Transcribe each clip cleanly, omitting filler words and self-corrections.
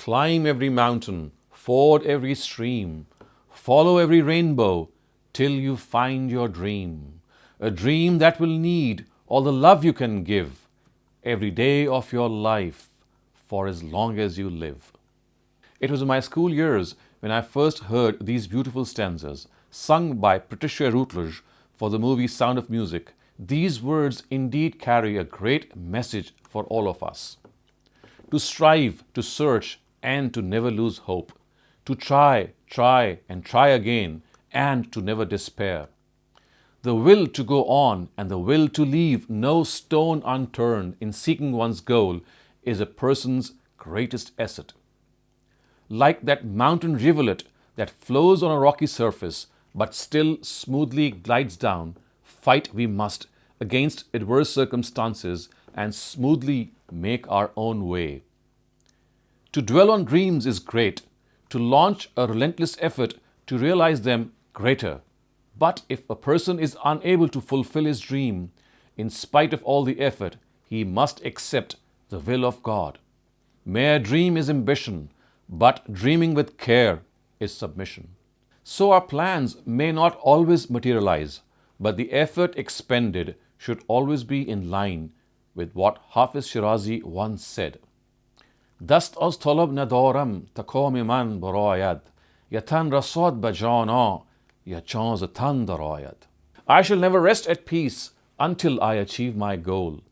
Climb every mountain, ford every stream, follow every rainbow till you find your dream. A dream that will need all the love you can give every day of your life for as long as you live. It was in my school years when I first heard these beautiful stanzas sung by Patricia Routledge for the movie Sound of Music. These words indeed carry a great message for all of us. To strive, to search, and to never lose hope. To try, and try again, and to never despair. The will to go on and the will to leave no stone unturned in seeking one's goal is a person's greatest asset. Like that mountain rivulet that flows on a rocky surface but still smoothly glides down, fight we must against adverse circumstances and smoothly make our own way. To dwell on dreams is great, to launch a relentless effort to realize them greater. But if a person is unable to fulfill his dream, in spite of all the effort, he must accept the will of God. Mere dream is ambition, but dreaming with care is submission. So our plans may not always materialize, but the effort expended should always be in line with what Hafiz Shirazi once said. Dast az talab nadoram taqam man barayad, ya tan rasad ba jana, ya chance tan darayad. I shall never rest at peace until I achieve my goal.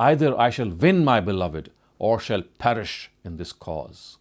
Either I shall win my beloved or shall perish in this cause.